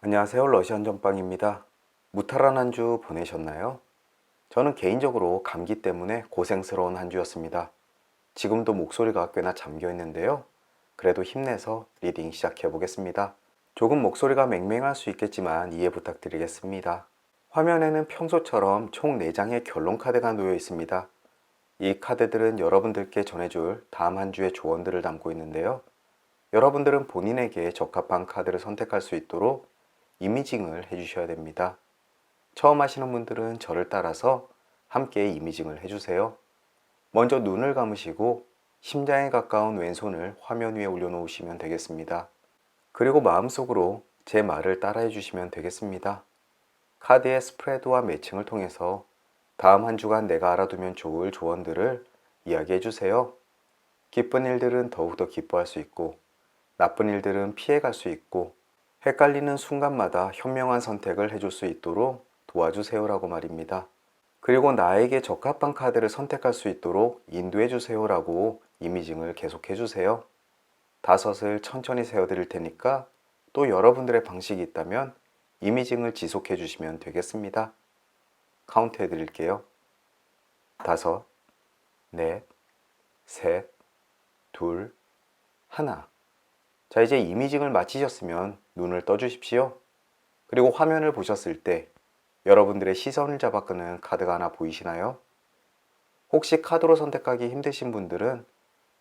안녕하세요. 러시안 전빵입니다. 무탈한 한 주 보내셨나요? 저는 개인적으로 감기 때문에 고생스러운 한 주였습니다. 지금도 목소리가 꽤나 잠겨 있는데요. 그래도 힘내서 리딩 시작해 보겠습니다. 조금 목소리가 맹맹할 수 있겠지만 이해 부탁드리겠습니다. 화면에는 평소처럼 총 4장의 결론 카드가 놓여 있습니다. 이 카드들은 여러분들께 전해줄 다음 한 주의 조언들을 담고 있는데요. 여러분들은 본인에게 적합한 카드를 선택할 수 있도록 이미징을 해주셔야 됩니다. 처음 하시는 분들은 저를 따라서 함께 이미징을 해주세요. 먼저 눈을 감으시고 심장에 가까운 왼손을 화면 위에 올려놓으시면 되겠습니다. 그리고 마음속으로 제 말을 따라해 주시면 되겠습니다. 카드의 스프레드와 매칭을 통해서 다음 한 주간 내가 알아두면 좋을 조언들을 이야기해 주세요. 기쁜 일들은 더욱더 기뻐할 수 있고 나쁜 일들은 피해갈 수 있고 헷갈리는 순간마다 현명한 선택을 해줄 수 있도록 도와주세요라고 말입니다. 그리고 나에게 적합한 카드를 선택할 수 있도록 인도해주세요라고 이미징을 계속해주세요. 5을 천천히 세워드릴 테니까 또 여러분들의 방식이 있다면 이미징을 지속해주시면 되겠습니다. 카운트 해드릴게요. 5, 넷, 셋, 둘, 하나. 자, 이제 이미징을 마치셨으면 눈을 떠주십시오. 그리고 화면을 보셨을 때 여러분들의 시선을 잡아 끄는 카드가 하나 보이시나요? 혹시 카드로 선택하기 힘드신 분들은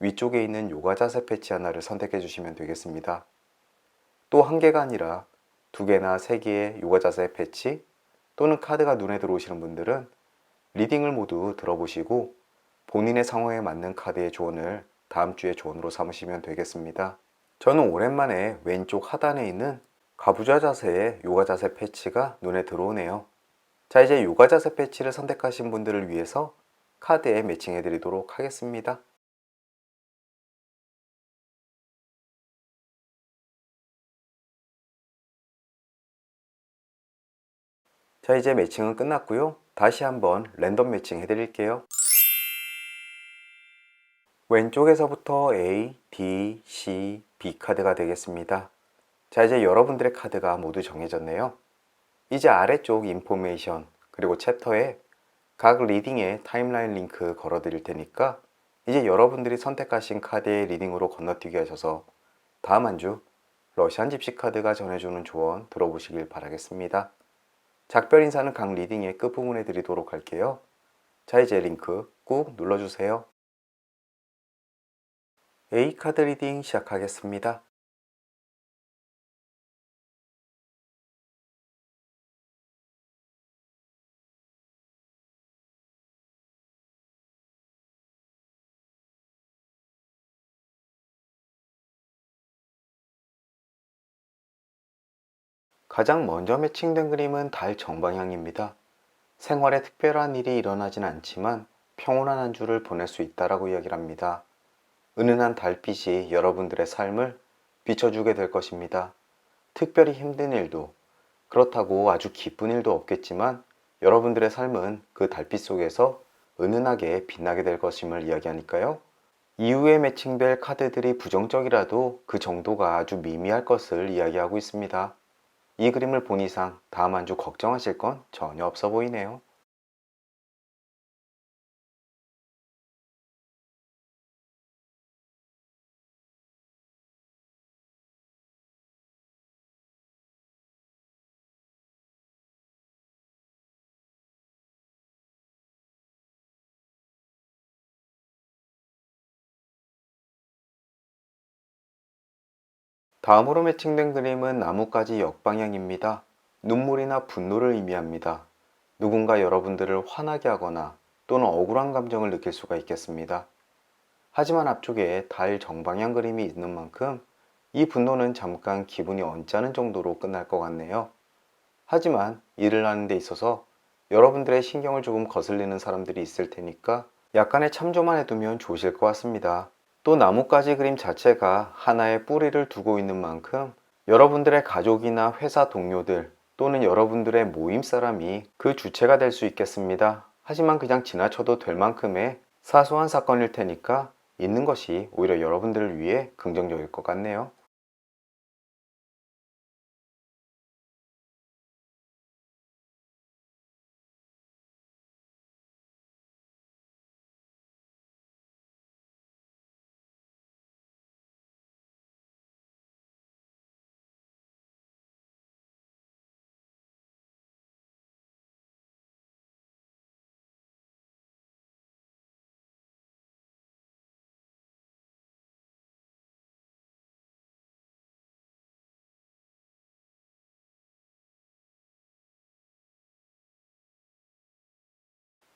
위쪽에 있는 요가 자세 패치 하나를 선택해 주시면 되겠습니다. 또 한 개가 아니라 2개나 3개의 요가 자세 패치 또는 카드가 눈에 들어오시는 분들은 리딩을 모두 들어보시고 본인의 상황에 맞는 카드의 조언을 다음 주의 조언으로 삼으시면 되겠습니다. 저는 오랜만에 왼쪽 하단에 있는 가부좌 자세의 요가 자세 패치가 눈에 들어오네요. 자, 이제 요가 자세 패치를 선택하신 분들을 위해서 카드에 매칭해 드리도록 하겠습니다. 자, 이제 매칭은 끝났고요. 다시 한번 랜덤 매칭 해 드릴게요. 왼쪽에서부터 A, D, C, B 카드가 되겠습니다. 자, 이제 여러분들의 카드가 모두 정해졌네요. 이제 아래쪽 인포메이션 그리고 챕터에 각 리딩의 타임라인 링크 걸어 드릴 테니까 이제 여러분들이 선택하신 카드의 리딩으로 건너뛰게 하셔서 다음 한 주 러시안 집시 카드가 전해주는 조언 들어보시길 바라겠습니다. 작별 인사는 각 리딩의 끝부분에 드리도록 할게요. 자, 이제 링크 꾹 눌러주세요. A카드 리딩 시작하겠습니다. 가장 먼저 매칭된 그림은 달 정방향입니다. 생활에 특별한 일이 일어나진 않지만 평온한 한 주를 보낼 수 있다라고 이야기를 합니다. 은은한 달빛이 여러분들의 삶을 비춰주게 될 것입니다. 특별히 힘든 일도, 그렇다고 아주 기쁜 일도 없겠지만 여러분들의 삶은 그 달빛 속에서 은은하게 빛나게 될 것임을 이야기하니까요. 이후에 매칭될 카드들이 부정적이라도 그 정도가 아주 미미할 것을 이야기하고 있습니다. 이 그림을 본 이상 다음 한 주 걱정하실 건 전혀 없어 보이네요. 다음으로 매칭된 그림은 나뭇가지 역방향입니다. 눈물이나 분노를 의미합니다. 누군가 여러분들을 화나게 하거나 또는 억울한 감정을 느낄 수가 있겠습니다. 하지만 앞쪽에 달 정방향 그림이 있는 만큼 이 분노는 잠깐 기분이 언짢은 정도로 끝날 것 같네요. 하지만 일을 하는 데 있어서 여러분들의 신경을 조금 거슬리는 사람들이 있을 테니까 약간의 참조만 해두면 좋으실 것 같습니다. 또 나뭇가지 그림 자체가 하나의 뿌리를 두고 있는 만큼 여러분들의 가족이나 회사 동료들 또는 여러분들의 모임 사람이 그 주체가 될 수 있겠습니다. 하지만 그냥 지나쳐도 될 만큼의 사소한 사건일 테니까 있는 것이 오히려 여러분들을 위해 긍정적일 것 같네요.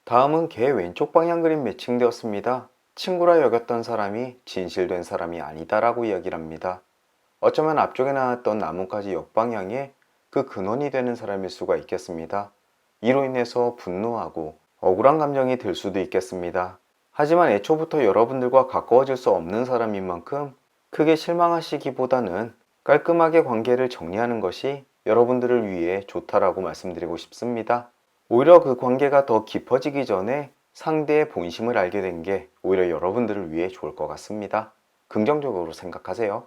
다음은 개 왼쪽 방향 그림 매칭되었습니다. 친구라 여겼던 사람이 진실된 사람이 아니다라고 이야기를 합니다. 어쩌면 앞쪽에 나왔던 나뭇가지 역방향에 그 근원이 되는 사람일 수가 있겠습니다. 이로 인해서 분노하고 억울한 감정이 들 수도 있겠습니다. 하지만 애초부터 여러분들과 가까워질 수 없는 사람인 만큼 크게 실망하시기보다는 깔끔하게 관계를 정리하는 것이 여러분들을 위해 좋다라고 말씀드리고 싶습니다. 오히려 그 관계가 더 깊어지기 전에 상대의 본심을 알게 된 게 오히려 여러분들을 위해 좋을 것 같습니다. 긍정적으로 생각하세요.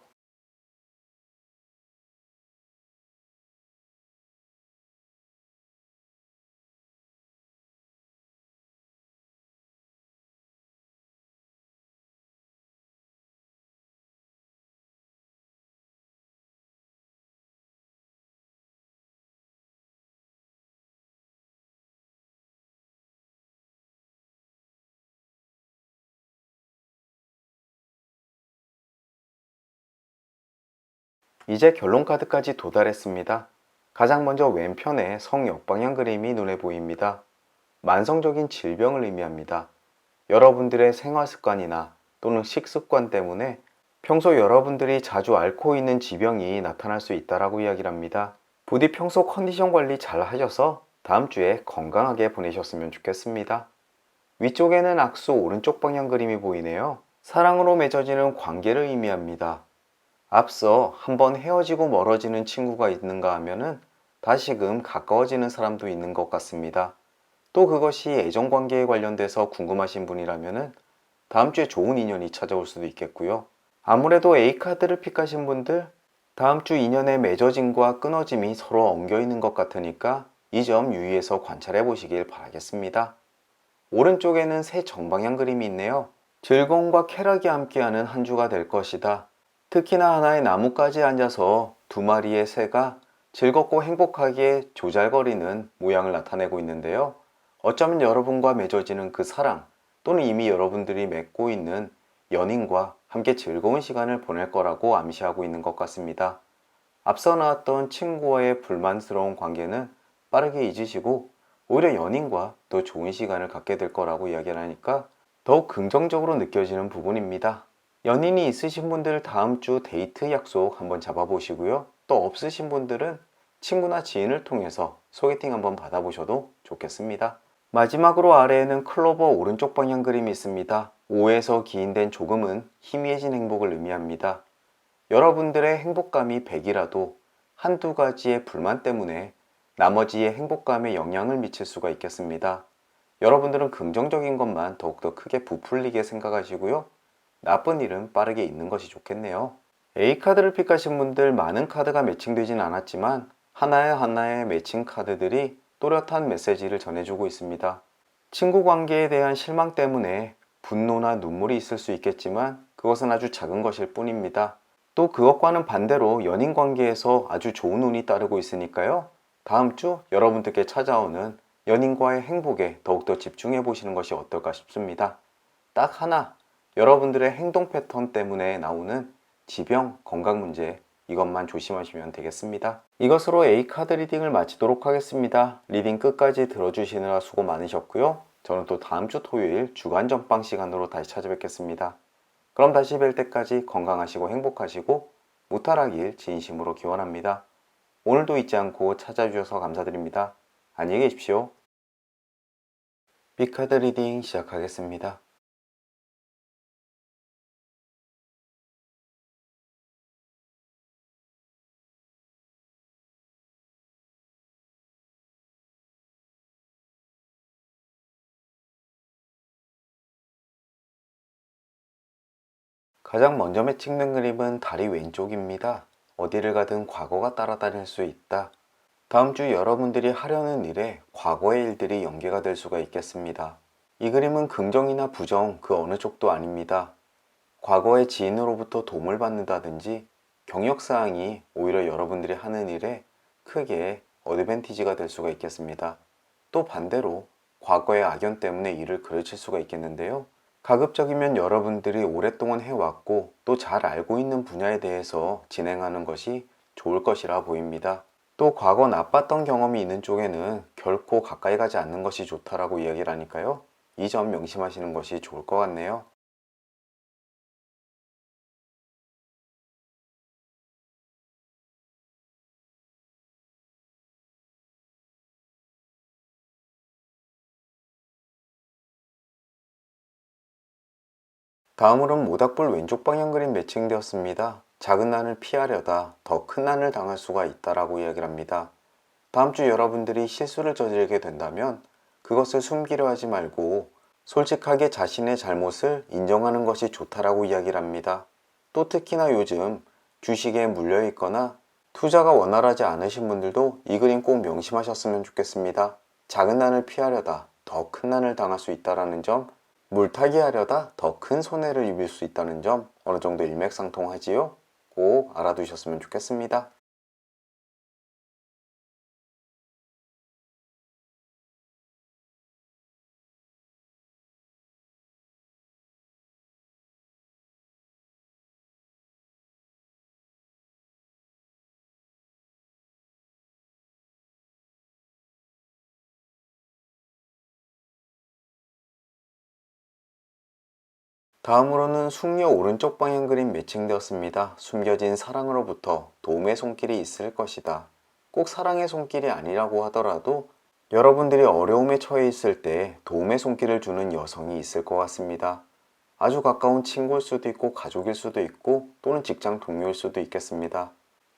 이제 결론 카드까지 도달했습니다. 가장 먼저 왼편에 성역방향 그림이 눈에 보입니다. 만성적인 질병을 의미합니다. 여러분들의 생활 습관이나 또는 식습관 때문에 평소 여러분들이 자주 앓고 있는 지병이 나타날 수 있다라고 이야기를 합니다. 부디 평소 컨디션 관리 잘 하셔서 다음 주에 건강하게 보내셨으면 좋겠습니다. 위쪽에는 악수 오른쪽 방향 그림이 보이네요. 사랑으로 맺어지는 관계를 의미합니다. 앞서 한번 헤어지고 멀어지는 친구가 있는가 하면은 다시금 가까워지는 사람도 있는 것 같습니다. 또 그것이 애정관계에 관련돼서 궁금하신 분이라면은 다음 주에 좋은 인연이 찾아올 수도 있겠고요. 아무래도 A카드를 픽하신 분들 다음 주 인연의 맺어짐과 끊어짐이 서로 엉겨 있는 것 같으니까 이 점 유의해서 관찰해 보시길 바라겠습니다. 오른쪽에는 새 정방향 그림이 있네요. 즐거움과 쾌락이 함께하는 한 주가 될 것이다. 특히나 하나의 나뭇가지에 앉아서 두 마리의 새가 즐겁고 행복하게 조잘거리는 모양을 나타내고 있는데요. 어쩌면 여러분과 맺어지는 그 사랑 또는 이미 여러분들이 맺고 있는 연인과 함께 즐거운 시간을 보낼 거라고 암시하고 있는 것 같습니다. 앞서 나왔던 친구와의 불만스러운 관계는 빠르게 잊으시고 오히려 연인과 더 좋은 시간을 갖게 될 거라고 이야기를 하니까 더욱 긍정적으로 느껴지는 부분입니다. 연인이 있으신 분들 다음 주 데이트 약속 한번 잡아보시고요. 또 없으신 분들은 친구나 지인을 통해서 소개팅 한번 받아보셔도 좋겠습니다. 마지막으로 아래에는 클로버 오른쪽 방향 그림이 있습니다. 5에서 기인된 조금은 희미해진 행복을 의미합니다. 여러분들의 행복감이 100이라도 한두 가지의 불만 때문에 나머지의 행복감에 영향을 미칠 수가 있겠습니다. 여러분들은 긍정적인 것만 더욱더 크게 부풀리게 생각하시고요. 나쁜 일은 빠르게 잊는 것이 좋겠네요. A카드를 픽하신 분들 많은 카드가 매칭되진 않았지만 하나의 매칭 카드들이 또렷한 메시지를 전해주고 있습니다. 친구 관계에 대한 실망 때문에 분노나 눈물이 있을 수 있겠지만 그것은 아주 작은 것일 뿐입니다. 또 그것과는 반대로 연인 관계에서 아주 좋은 운이 따르고 있으니까요. 다음 주 여러분들께 찾아오는 연인과의 행복에 더욱더 집중해 보시는 것이 어떨까 싶습니다. 딱 하나, 여러분들의 행동 패턴 때문에 나오는 질병, 건강 문제 이것만 조심하시면 되겠습니다. 이것으로 A카드 리딩을 마치도록 하겠습니다. 리딩 끝까지 들어주시느라 수고 많으셨고요. 저는 또 다음 주 토요일 주간 전빵 시간으로 다시 찾아뵙겠습니다. 그럼 다시 뵐 때까지 건강하시고 행복하시고 무탈하길 진심으로 기원합니다. 오늘도 잊지 않고 찾아주셔서 감사드립니다. 안녕히 계십시오. B카드 리딩 시작하겠습니다. 가장 먼저 매칭된 그림은 다리 왼쪽입니다. 어디를 가든 과거가 따라다닐 수 있다. 다음 주 여러분들이 하려는 일에 과거의 일들이 연계가 될 수가 있겠습니다. 이 그림은 긍정이나 부정 그 어느 쪽도 아닙니다. 과거의 지인으로부터 도움을 받는다든지 경력사항이 오히려 여러분들이 하는 일에 크게 어드밴티지가 될 수가 있겠습니다. 또 반대로 과거의 악연 때문에 일을 그르칠 수가 있겠는데요. 가급적이면 여러분들이 오랫동안 해왔고 또 잘 알고 있는 분야에 대해서 진행하는 것이 좋을 것이라 보입니다. 또 과거 나빴던 경험이 있는 쪽에는 결코 가까이 가지 않는 것이 좋다라고 이야기를 하니까요. 이 점 명심하시는 것이 좋을 것 같네요. 다음으로는 모닥불 왼쪽 방향 그림 매칭되었습니다. 작은 난을 피하려다 더 큰 난을 당할 수가 있다라고 이야기를 합니다. 다음 주 여러분들이 실수를 저지르게 된다면 그것을 숨기려 하지 말고 솔직하게 자신의 잘못을 인정하는 것이 좋다라고 이야기를 합니다. 또 특히나 요즘 주식에 물려 있거나 투자가 원활하지 않으신 분들도 이 그림 꼭 명심하셨으면 좋겠습니다. 작은 난을 피하려다 더 큰 난을 당할 수 있다는 점, 물타기 하려다 더 큰 손해를 입을 수 있다는 점 어느 정도 일맥상통하지요? 꼭 알아두셨으면 좋겠습니다. 다음으로는 숙녀 오른쪽 방향 그림 매칭되었습니다. 숨겨진 사랑으로부터 도움의 손길이 있을 것이다. 꼭 사랑의 손길이 아니라고 하더라도 여러분들이 어려움에 처해 있을 때 도움의 손길을 주는 여성이 있을 것 같습니다. 아주 가까운 친구일 수도 있고 가족일 수도 있고 또는 직장 동료일 수도 있겠습니다.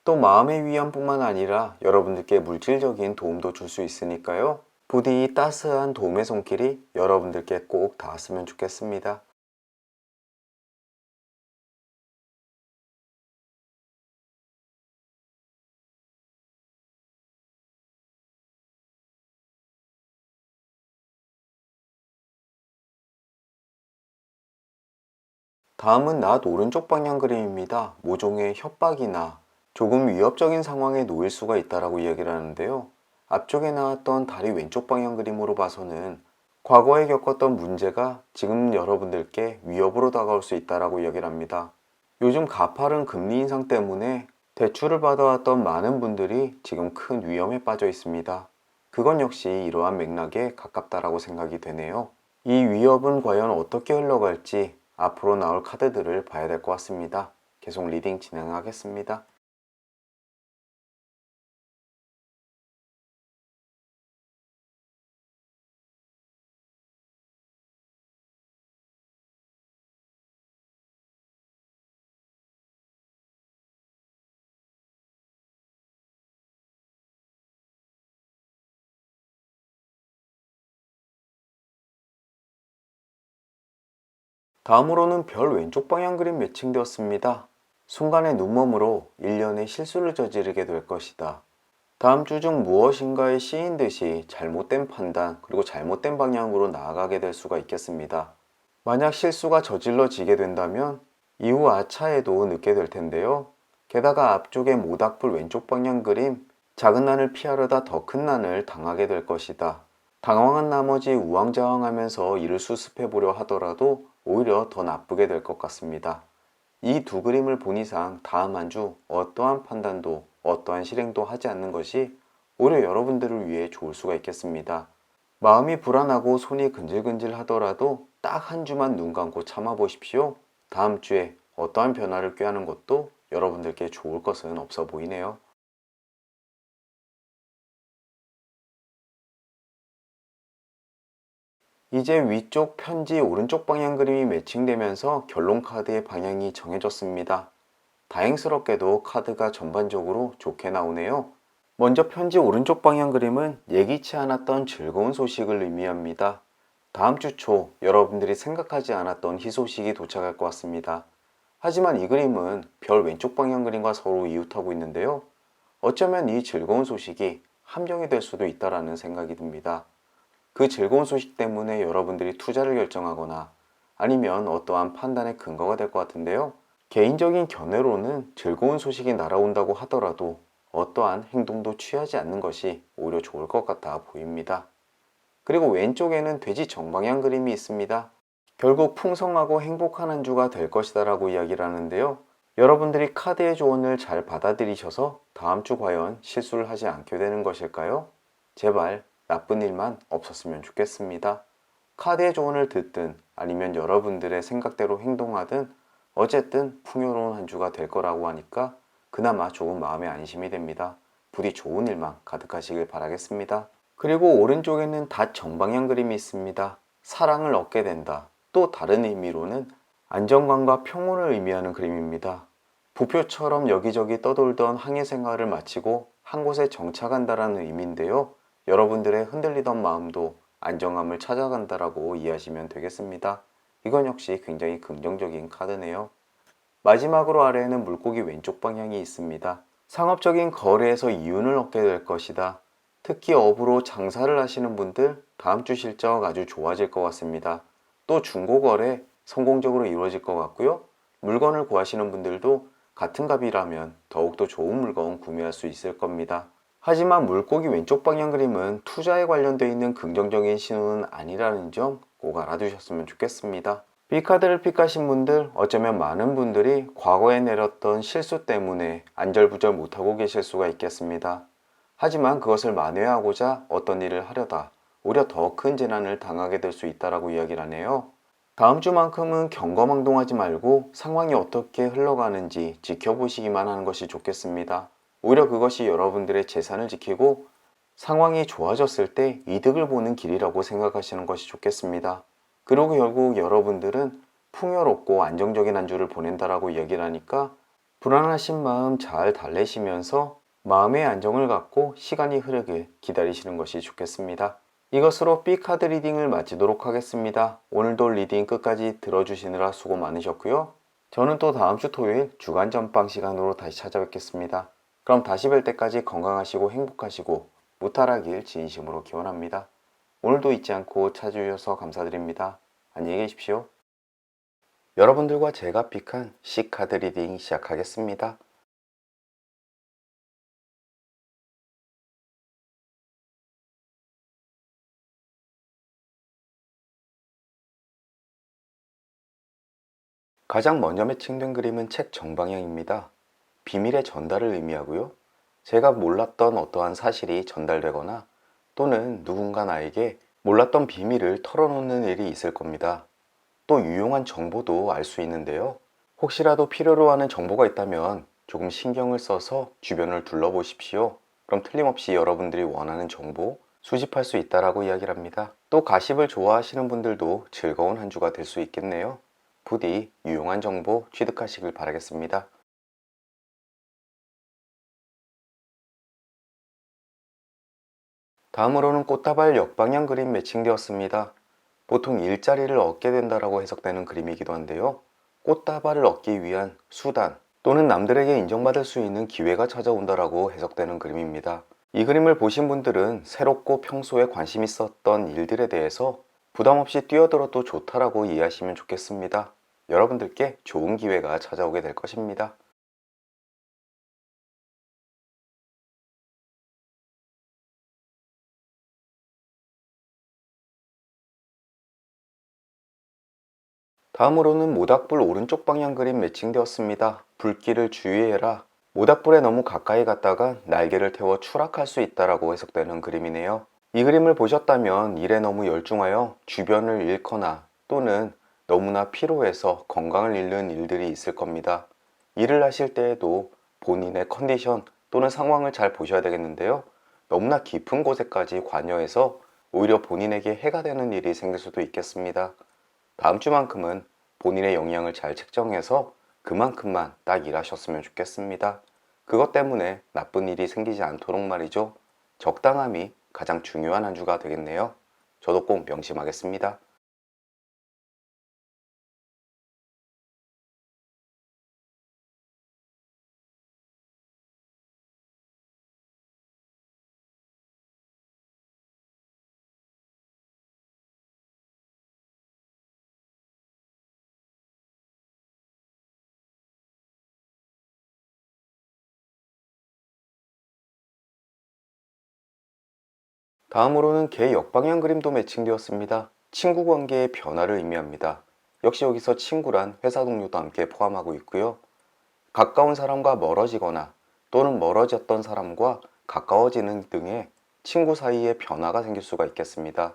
또 마음의 위안뿐만 아니라 여러분들께 물질적인 도움도 줄 수 있으니까요. 부디 이 따스한 도움의 손길이 여러분들께 꼭 닿았으면 좋겠습니다. 다음은 낫 오른쪽 방향 그림입니다. 모종의 협박이나 조금 위협적인 상황에 놓일 수가 있다라고 이야기를 하는데요. 앞쪽에 나왔던 다리 왼쪽 방향 그림으로 봐서는 과거에 겪었던 문제가 지금 여러분들께 위협으로 다가올 수 있다라고 이야기를 합니다. 요즘 가파른 금리 인상 때문에 대출을 받아왔던 많은 분들이 지금 큰 위험에 빠져 있습니다. 그건 역시 이러한 맥락에 가깝다라고 생각이 되네요. 이 위협은 과연 어떻게 흘러갈지 앞으로 나올 카드들을 봐야 될 것 같습니다. 계속 리딩 진행하겠습니다. 다음으로는 별 왼쪽 방향 그림 매칭되었습니다. 순간의 눈멈으로 일련의 실수를 저지르게 될 것이다. 다음 주 중 무엇인가에 씌인 듯이 잘못된 판단 그리고 잘못된 방향으로 나아가게 될 수가 있겠습니다. 만약 실수가 저질러지게 된다면 이후 아차에도 늦게 될 텐데요. 게다가 앞쪽의 모닥불 왼쪽 방향 그림, 작은 난을 피하려다 더 큰 난을 당하게 될 것이다. 당황한 나머지 우왕좌왕하면서 이를 수습해 보려 하더라도 오히려 더 나쁘게 될 것 같습니다. 이 두 그림을 본 이상 다음 한 주 어떠한 판단도 어떠한 실행도 하지 않는 것이 오히려 여러분들을 위해 좋을 수가 있겠습니다. 마음이 불안하고 손이 근질근질 하더라도 딱 한 주만 눈 감고 참아 보십시오. 다음 주에 어떠한 변화를 꾀하는 것도 여러분들께 좋을 것은 없어 보이네요. 이제 위쪽 편지 오른쪽 방향 그림이 매칭되면서 결론 카드의 방향이 정해졌습니다. 다행스럽게도 카드가 전반적으로 좋게 나오네요. 먼저 편지 오른쪽 방향 그림은 예기치 않았던 즐거운 소식을 의미합니다. 다음 주 초 여러분들이 생각하지 않았던 희소식이 도착할 것 같습니다. 하지만 이 그림은 별 왼쪽 방향 그림과 서로 이웃하고 있는데요. 어쩌면 이 즐거운 소식이 함정이 될 수도 있다라는 생각이 듭니다. 그 즐거운 소식 때문에 여러분들이 투자를 결정하거나 아니면 어떠한 판단의 근거가 될 것 같은데요. 개인적인 견해로는 즐거운 소식이 날아온다고 하더라도 어떠한 행동도 취하지 않는 것이 오히려 좋을 것 같아 보입니다. 그리고 왼쪽에는 돼지 정방향 그림이 있습니다. 결국 풍성하고 행복한 한 주가 될 것이다 라고 이야기를 하는데요. 여러분들이 카드의 조언을 잘 받아들이셔서 다음 주 과연 실수를 하지 않게 되는 것일까요? 제발 나쁜 일만 없었으면 좋겠습니다. 카드의 조언을 듣든 아니면 여러분들의 생각대로 행동하든 어쨌든 풍요로운 한 주가 될 거라고 하니까 그나마 조금 마음의 안심이 됩니다. 부디 좋은 일만 가득하시길 바라겠습니다. 그리고 오른쪽에는 닷 정방향 그림이 있습니다. 사랑을 얻게 된다. 또 다른 의미로는 안정감과 평온을 의미하는 그림입니다. 부표처럼 여기저기 떠돌던 항해 생활을 마치고 한 곳에 정착한다라는 의미인데요. 여러분들의 흔들리던 마음도 안정감을 찾아간다라고 이해하시면 되겠습니다. 이건 역시 굉장히 긍정적인 카드네요. 마지막으로 아래에는 물고기 왼쪽 방향이 있습니다. 상업적인 거래에서 이윤을 얻게 될 것이다. 특히 업으로 장사를 하시는 분들 다음 주 실적 아주 좋아질 것 같습니다. 또 중고거래 성공적으로 이루어질 것 같고요. 물건을 구하시는 분들도 같은 값이라면 더욱더 좋은 물건 구매할 수 있을 겁니다. 하지만 물고기 왼쪽 방향 그림은 투자에 관련되어 있는 긍정적인 신호는 아니라는 점 꼭 알아두셨으면 좋겠습니다. B카드를 픽하신 분들 어쩌면 많은 분들이 과거에 내렸던 실수 때문에 안절부절 못하고 계실 수가 있겠습니다. 하지만 그것을 만회하고자 어떤 일을 하려다 오히려 더 큰 재난을 당하게 될 수 있다라고 이야기를 하네요. 다음 주만큼은 경거망동하지 말고 상황이 어떻게 흘러가는지 지켜보시기만 하는 것이 좋겠습니다. 오히려 그것이 여러분들의 재산을 지키고 상황이 좋아졌을 때 이득을 보는 길이라고 생각하시는 것이 좋겠습니다. 그리고 결국 여러분들은 풍요롭고 안정적인 한 주를 보낸다라고 이야기를 하니까 불안하신 마음 잘 달래시면서 마음의 안정을 갖고 시간이 흐르길 기다리시는 것이 좋겠습니다. 이것으로 B카드 리딩을 마치도록 하겠습니다. 오늘도 리딩 끝까지 들어주시느라 수고 많으셨고요. 저는 또 다음 주 토요일 주간 전방 시간으로 다시 찾아뵙겠습니다. 그럼 다시 뵐 때까지 건강하시고 행복하시고 무탈하길 진심으로 기원합니다. 오늘도 잊지 않고 찾아주셔서 감사드립니다. 안녕히 계십시오. 여러분들과 제가 픽한 C카드 리딩 시작하겠습니다. 가장 먼저 매칭된 그림은 책 정방향입니다. 비밀의 전달을 의미하고요. 제가 몰랐던 어떠한 사실이 전달되거나 또는 누군가 나에게 몰랐던 비밀을 털어놓는 일이 있을 겁니다. 또 유용한 정보도 알 수 있는데요. 혹시라도 필요로 하는 정보가 있다면 조금 신경을 써서 주변을 둘러보십시오. 그럼 틀림없이 여러분들이 원하는 정보 수집할 수 있다라고 이야기를 합니다. 또 가십을 좋아하시는 분들도 즐거운 한 주가 될 수 있겠네요. 부디 유용한 정보 취득하시길 바라겠습니다. 다음으로는 꽃다발 역방향 그림 매칭되었습니다. 보통 일자리를 얻게 된다라고 해석되는 그림이기도 한데요. 꽃다발을 얻기 위한 수단 또는 남들에게 인정받을 수 있는 기회가 찾아온다라고 해석되는 그림입니다. 이 그림을 보신 분들은 새롭고 평소에 관심 있었던 일들에 대해서 부담 없이 뛰어들어도 좋다라고 이해하시면 좋겠습니다. 여러분들께 좋은 기회가 찾아오게 될 것입니다. 다음으로는 모닥불 오른쪽 방향 그림 매칭되었습니다. 불길을 주의해라. 모닥불에 너무 가까이 갔다가 날개를 태워 추락할 수 있다라고 해석되는 그림이네요. 이 그림을 보셨다면 일에 너무 열중하여 주변을 잃거나 또는 너무나 피로해서 건강을 잃는 일들이 있을 겁니다. 일을 하실 때에도 본인의 컨디션 또는 상황을 잘 보셔야 되겠는데요. 너무나 깊은 곳에까지 관여해서 오히려 본인에게 해가 되는 일이 생길 수도 있겠습니다. 다음 주만큼은 본인의 역량을 잘 측정해서 그만큼만 딱 일하셨으면 좋겠습니다. 그것 때문에 나쁜 일이 생기지 않도록 말이죠. 적당함이 가장 중요한 한 주가 되겠네요. 저도 꼭 명심하겠습니다. 다음으로는 개 역방향 그림도 매칭되었습니다. 친구 관계의 변화를 의미합니다. 역시 여기서 친구란 회사 동료도 함께 포함하고 있고요. 가까운 사람과 멀어지거나 또는 멀어졌던 사람과 가까워지는 등의 친구 사이에 변화가 생길 수가 있겠습니다.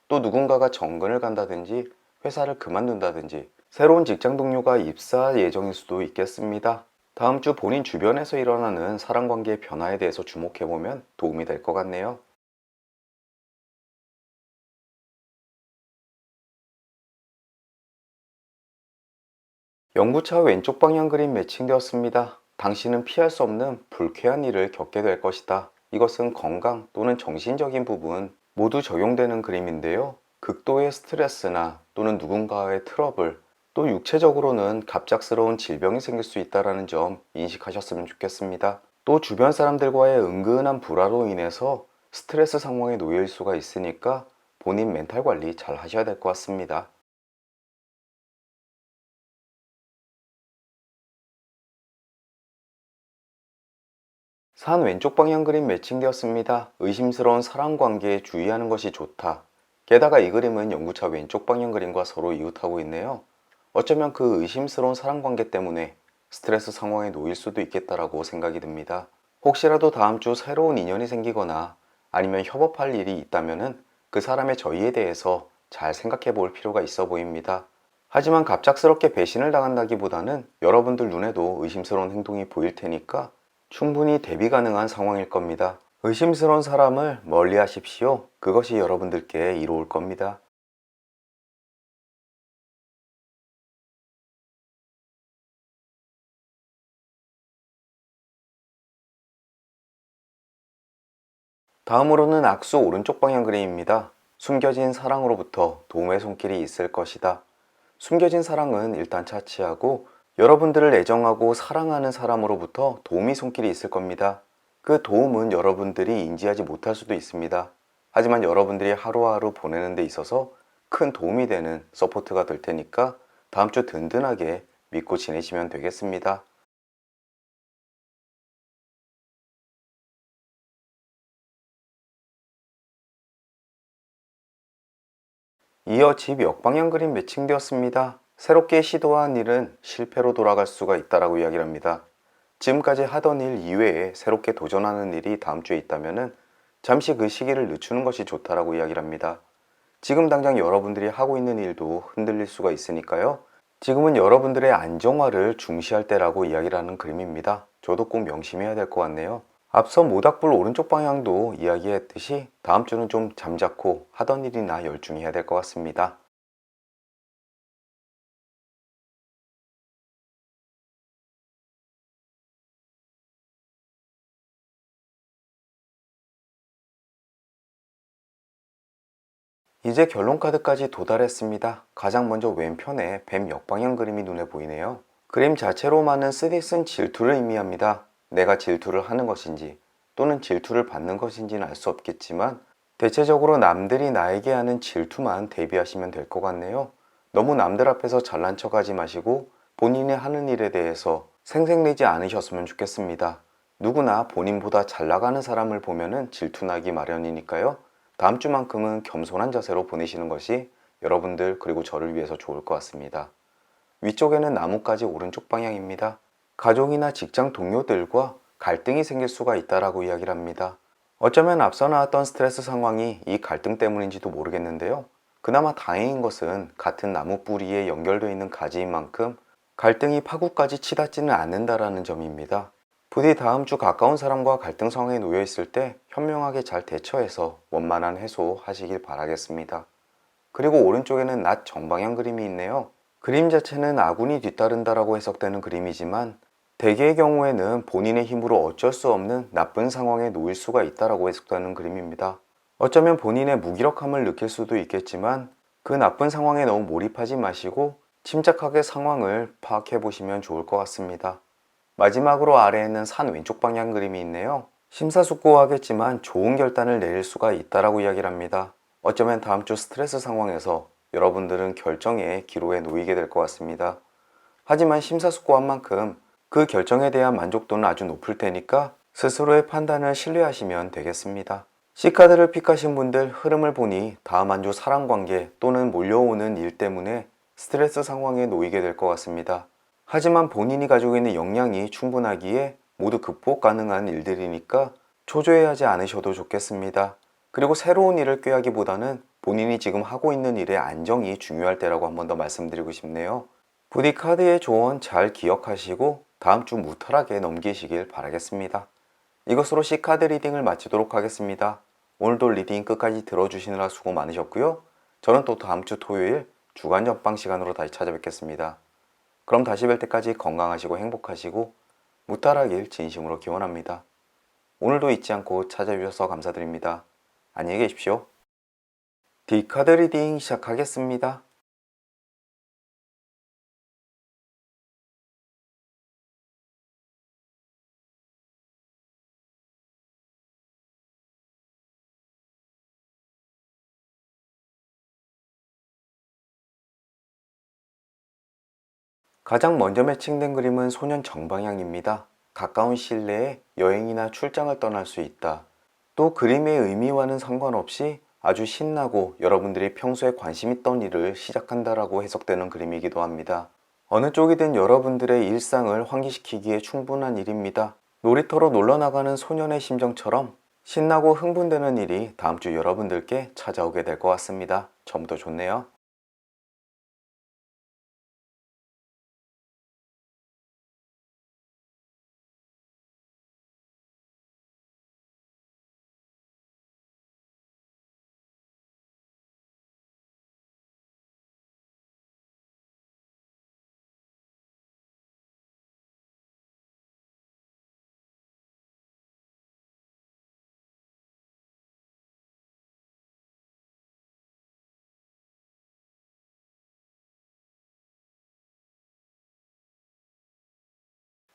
또 누군가가 정근을 간다든지 회사를 그만둔다든지 새로운 직장 동료가 입사 예정일 수도 있겠습니다. 다음 주 본인 주변에서 일어나는 사람관계의 변화에 대해서 주목해보면 도움이 될 것 같네요. 연구차 왼쪽 방향 그림 매칭되었습니다. 당신은 피할 수 없는 불쾌한 일을 겪게 될 것이다. 이것은 건강 또는 정신적인 부분 모두 적용되는 그림인데요. 극도의 스트레스나 또는 누군가의 트러블, 또 육체적으로는 갑작스러운 질병이 생길 수 있다는 점 인식하셨으면 좋겠습니다. 또 주변 사람들과의 은근한 불화로 인해서 스트레스 상황에 놓일 수가 있으니까 본인 멘탈 관리 잘 하셔야 될 것 같습니다. 산 왼쪽 방향 그림 매칭되었습니다. 의심스러운 사람 관계에 주의하는 것이 좋다. 게다가 이 그림은 연구차 왼쪽 방향 그림과 서로 이웃하고 있네요. 어쩌면 그 의심스러운 사람 관계 때문에 스트레스 상황에 놓일 수도 있겠다라고 생각이 듭니다. 혹시라도 다음 주 새로운 인연이 생기거나 아니면 협업할 일이 있다면은 그 사람의 저희에 대해서 잘 생각해 볼 필요가 있어 보입니다. 하지만 갑작스럽게 배신을 당한다기보다는 여러분들 눈에도 의심스러운 행동이 보일 테니까 충분히 대비 가능한 상황일 겁니다. 의심스러운 사람을 멀리 하십시오. 그것이 여러분들께 이로울 겁니다. 다음으로는 악수 오른쪽 방향 그림입니다. 숨겨진 사랑으로부터 도움의 손길이 있을 것이다. 숨겨진 사랑은 일단 차치하고 여러분들을 애정하고 사랑하는 사람으로부터 도움이 손길이 있을 겁니다. 그 도움은 여러분들이 인지하지 못할 수도 있습니다. 하지만 여러분들이 하루하루 보내는 데 있어서 큰 도움이 되는 서포트가 될 테니까 다음 주 든든하게 믿고 지내시면 되겠습니다. 이어 집 역방향 그림 매칭되었습니다. 새롭게 시도한 일은 실패로 돌아갈 수가 있다라고 이야기를 합니다. 지금까지 하던 일 이외에 새롭게 도전하는 일이 다음 주에 있다면 잠시 그 시기를 늦추는 것이 좋다라고 이야기를 합니다. 지금 당장 여러분들이 하고 있는 일도 흔들릴 수가 있으니까요. 지금은 여러분들의 안정화를 중시할 때라고 이야기를 하는 그림입니다. 저도 꼭 명심해야 될 것 같네요. 앞서 모닥불 오른쪽 방향도 이야기했듯이 다음 주는 좀 잠자코 하던 일이나 열중히 해야 될 것 같습니다. 이제 결론 카드까지 도달했습니다. 가장 먼저 왼편에 뱀 역방향 그림이 눈에 보이네요. 그림 자체로만은 쓰디쓴 질투를 의미합니다. 내가 질투를 하는 것인지 또는 질투를 받는 것인지는 알 수 없겠지만 대체적으로 남들이 나에게 하는 질투만 대비하시면 될 것 같네요. 너무 남들 앞에서 잘난 척하지 마시고 본인이 하는 일에 대해서 생색내지 않으셨으면 좋겠습니다. 누구나 본인보다 잘 나가는 사람을 보면은 질투나기 마련이니까요. 다음 주만큼은 겸손한 자세로 보내시는 것이 여러분들 그리고 저를 위해서 좋을 것 같습니다. 위쪽에는 나뭇가지 오른쪽 방향입니다. 가족이나 직장 동료들과 갈등이 생길 수가 있다라고 이야기를 합니다. 어쩌면 앞서 나왔던 스트레스 상황이 이 갈등 때문인지도 모르겠는데요. 그나마 다행인 것은 같은 나무 뿌리에 연결되어 있는 가지인 만큼 갈등이 파국까지 치닫지는 않는다라는 점입니다. 부디 다음 주 가까운 사람과 갈등 상황에 놓여 있을 때 현명하게 잘 대처해서 원만한 해소하시길 바라겠습니다. 그리고 오른쪽에는 낮 정방향 그림이 있네요. 그림 자체는 아군이 뒤따른다라고 해석되는 그림이지만 대개의 경우에는 본인의 힘으로 어쩔 수 없는 나쁜 상황에 놓일 수가 있다라고 해석되는 그림입니다. 어쩌면 본인의 무기력함을 느낄 수도 있겠지만 그 나쁜 상황에 너무 몰입하지 마시고 침착하게 상황을 파악해 보시면 좋을 것 같습니다. 마지막으로 아래에는 산 왼쪽 방향 그림이 있네요. 심사숙고하겠지만 좋은 결단을 내릴 수가 있다라고 이야기를 합니다. 어쩌면 다음 주 스트레스 상황에서 여러분들은 결정의 기로에 놓이게 될 것 같습니다. 하지만 심사숙고한 만큼 그 결정에 대한 만족도는 아주 높을 테니까 스스로의 판단을 신뢰하시면 되겠습니다. C카드를 픽하신 분들 흐름을 보니 다음 한 주 사랑관계 또는 몰려오는 일 때문에 스트레스 상황에 놓이게 될 것 같습니다. 하지만 본인이 가지고 있는 역량이 충분하기에 모두 극복 가능한 일들이니까 초조해하지 않으셔도 좋겠습니다. 그리고 새로운 일을 꾀하기보다는 본인이 지금 하고 있는 일의 안정이 중요할 때라고 한 번 더 말씀드리고 싶네요. 부디 카드의 조언 잘 기억하시고 다음 주 무탈하게 넘기시길 바라겠습니다. 이것으로 C카드 리딩을 마치도록 하겠습니다. 오늘도 리딩 끝까지 들어주시느라 수고 많으셨고요. 저는 또 다음 주 토요일 주간 옆방 시간으로 다시 찾아뵙겠습니다. 그럼 다시 뵐 때까지 건강하시고 행복하시고 무탈하길 진심으로 기원합니다. 오늘도 잊지 않고 찾아주셔서 감사드립니다. 안녕히 계십시오. D카드 리딩 시작하겠습니다. 가장 먼저 매칭된 그림은 소년 정방향입니다. 가까운 시일 내에 여행이나 출장을 떠날 수 있다. 또 그림의 의미와는 상관없이 아주 신나고 여러분들이 평소에 관심 있던 일을 시작한다라고 해석되는 그림이기도 합니다. 어느 쪽이든 여러분들의 일상을 환기시키기에 충분한 일입니다. 놀이터로 놀러 나가는 소년의 심정처럼 신나고 흥분되는 일이 다음 주 여러분들께 찾아오게 될 것 같습니다. 처음부터 좋네요.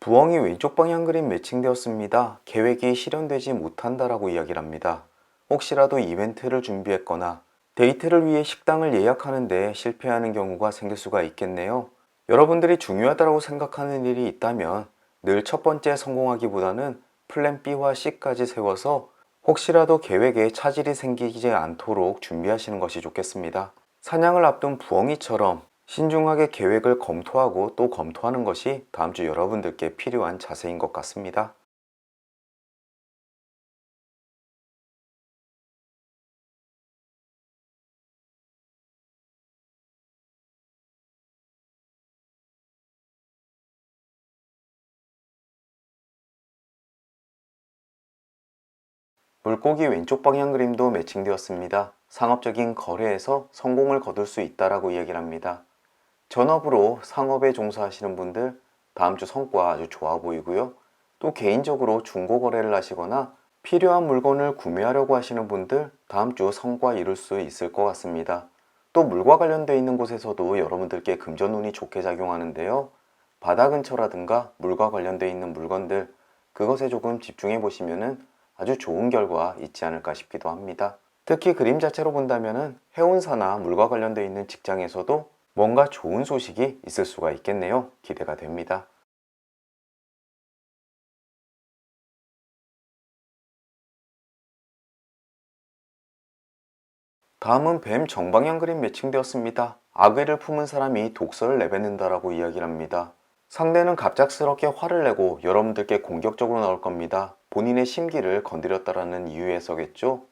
부엉이 왼쪽 방향 그림 매칭되었습니다. 계획이 실현되지 못한다라고 이야기를 합니다. 혹시라도 이벤트를 준비했거나 데이트를 위해 식당을 예약하는데 실패하는 경우가 생길 수가 있겠네요. 여러분들이 중요하다고 생각하는 일이 있다면 늘 첫 번째 성공하기보다는 플랜 B와 C까지 세워서 혹시라도 계획에 차질이 생기지 않도록 준비하시는 것이 좋겠습니다. 사냥을 앞둔 부엉이처럼 신중하게 계획을 검토하고 또 검토하는 것이 다음 주 여러분들께 필요한 자세인 것 같습니다. 물고기 왼쪽 방향 그림도 매칭되었습니다. 상업적인 거래에서 성공을 거둘 수 있다라고 이야기를 합니다. 전업으로 상업에 종사하시는 분들 다음 주 성과 아주 좋아 보이고요. 또 개인적으로 중고 거래를 하시거나 필요한 물건을 구매하려고 하시는 분들 다음 주 성과 이룰 수 있을 것 같습니다. 또 물과 관련되어 있는 곳에서도 여러분들께 금전운이 좋게 작용하는데요. 바다 근처라든가 물과 관련되어 있는 물건들 그것에 조금 집중해 보시면은 아주 좋은 결과 있지 않을까 싶기도 합니다. 특히 그림 자체로 본다면은 해운사나 물과 관련되어 있는 직장에서도 뭔가 좋은 소식이 있을 수가 있겠네요. 기대가 됩니다. 다음은 뱀 정방향 그림 매칭되었습니다. 악의를 품은 사람이 독서를 내뱉는다라고 이야기를 합니다. 상대는 갑작스럽게 화를 내고 여러분들께 공격적으로 나올 겁니다. 본인의 심기를 건드렸다라는 이유에서겠죠.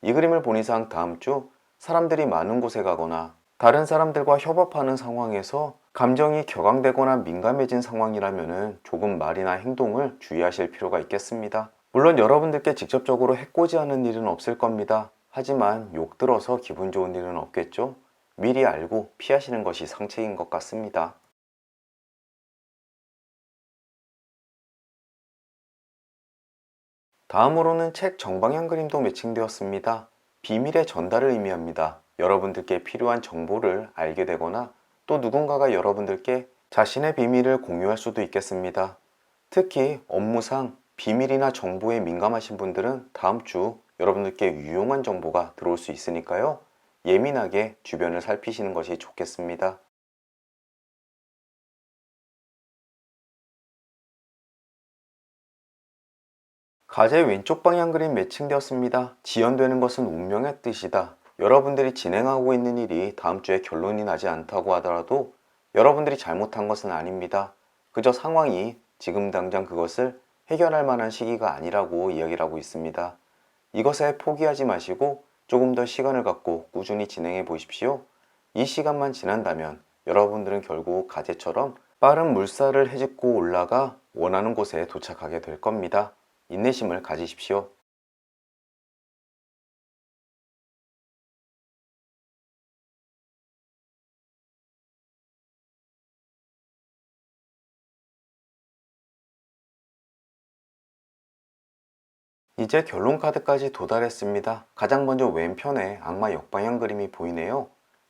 이 그림을 본 이상 다음 주 사람들이 많은 곳에 가거나 다른 사람들과 협업하는 상황에서 감정이 격앙되거나 민감해진 상황이라면 조금 말이나 행동을 주의하실 필요가 있겠습니다. 물론 여러분들께 직접적으로 해코지하는 일은 없을 겁니다. 하지만 욕 들어서 기분 좋은 일은 없겠죠? 미리 알고 피하시는 것이 상책인 것 같습니다. 다음으로는 책 정방향 그림도 매칭되었습니다. 비밀의 전달을 의미합니다. 여러분들께 필요한 정보를 알게 되거나 또 누군가가 여러분들께 자신의 비밀을 공유할 수도 있겠습니다. 특히 업무상 비밀이나 정보에 민감하신 분들은 다음 주 여러분들께 유용한 정보가 들어올 수 있으니까요. 예민하게 주변을 살피시는 것이 좋겠습니다. 가제 왼쪽 방향 그림 매칭되었습니다. 지연되는 것은 운명의 뜻이다. 여러분들이 진행하고 있는 일이 다음 주에 결론이 나지 않다고 하더라도 여러분들이 잘못한 것은 아닙니다. 그저 상황이 지금 당장 그것을 해결할 만한 시기가 아니라고 이야기를 하고 있습니다. 이것에 포기하지 마시고 조금 더 시간을 갖고 꾸준히 진행해 보십시오. 이 시간만 지난다면 여러분들은 결국 가재처럼 빠른 물살을 헤집고 올라가 원하는 곳에 도착하게 될 겁니다. 인내심을 가지십시오. 이제 결론 카드까지 도달했습니다. 가장 먼저 왼편에 악마 역방향 그림이 보이네요.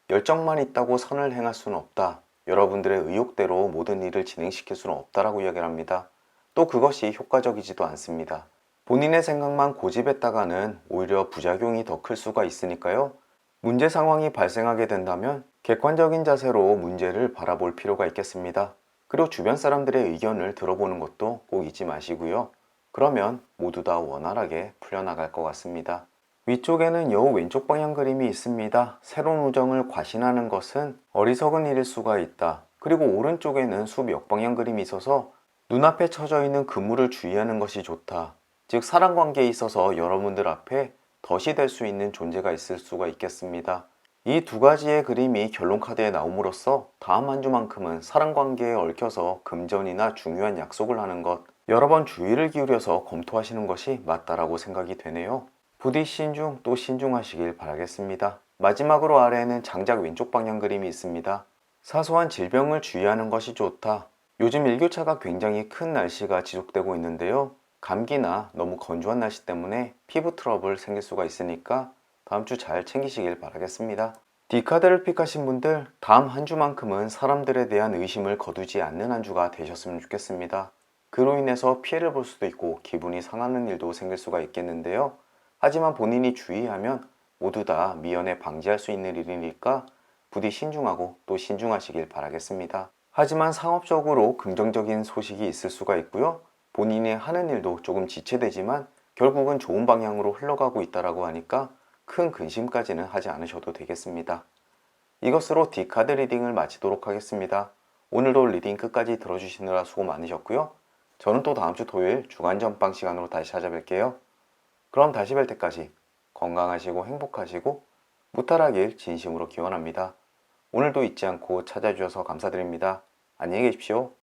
열정만 있다고 선을 행할 수는 없다. 여러분들의 의욕대로 모든 일을 진행시킬 수는 없다라고 이야기를 합니다. 또 그것이 효과적이지도 않습니다. 본인의 생각만 고집했다가는 오히려 부작용이 더 클 수가 있으니까요. 문제 상황이 발생하게 된다면 객관적인 자세로 문제를 바라볼 필요가 있겠습니다. 그리고 주변 사람들의 의견을 들어보는 것도 꼭 잊지 마시고요. 그러면 모두 다 원활하게 풀려나갈 것 같습니다. 위쪽에는 여우 왼쪽 방향 그림이 있습니다. 새로운 우정을 과신하는 것은 어리석은 일일 수가 있다. 그리고 오른쪽에는 숲 역방향 그림이 있어서 눈앞에 처져 있는 그물을 주의하는 것이 좋다. 즉 사랑관계에 있어서 여러분들 앞에 덫이 될 수 있는 존재가 있을 수가 있겠습니다. 이 두 가지의 그림이 결론 카드에 나옴으로써 다음 한 주만큼은 사랑관계에 얽혀서 금전이나 중요한 약속을 하는 것, 여러 번 주의를 기울여서 검토하시는 것이 맞다라고 생각이 되네요. 부디 신중 또 신중하시길 바라겠습니다. 마지막으로 아래에는 장작 왼쪽 방향 그림이 있습니다. 사소한 질병을 주의하는 것이 좋다. 요즘 일교차가 굉장히 큰 날씨가 지속되고 있는데요. 감기나 너무 건조한 날씨 때문에 피부 트러블 생길 수가 있으니까 다음 주 잘 챙기시길 바라겠습니다. D카드를 픽하신 분들 다음 한 주만큼은 사람들에 대한 의심을 거두지 않는 한 주가 되셨으면 좋겠습니다. 그로 인해서 피해를 볼 수도 있고 기분이 상하는 일도 생길 수가 있겠는데요. 하지만 본인이 주의하면 모두 다 미연에 방지할 수 있는 일이니까 부디 신중하고 또 신중하시길 바라겠습니다. 하지만 상업적으로 긍정적인 소식이 있을 수가 있고요. 본인이 하는 일도 조금 지체되지만 결국은 좋은 방향으로 흘러가고 있다고 하니까 큰 근심까지는 하지 않으셔도 되겠습니다. 이것으로 D카드 리딩을 마치도록 하겠습니다. 오늘도 리딩 끝까지 들어주시느라 수고 많으셨고요. 저는 또 다음 주 토요일 주간 전방 시간으로 다시 찾아뵐게요. 그럼 다시 뵐 때까지 건강하시고 행복하시고 무탈하길 진심으로 기원합니다. 오늘도 잊지 않고 찾아주셔서 감사드립니다. 안녕히 계십시오.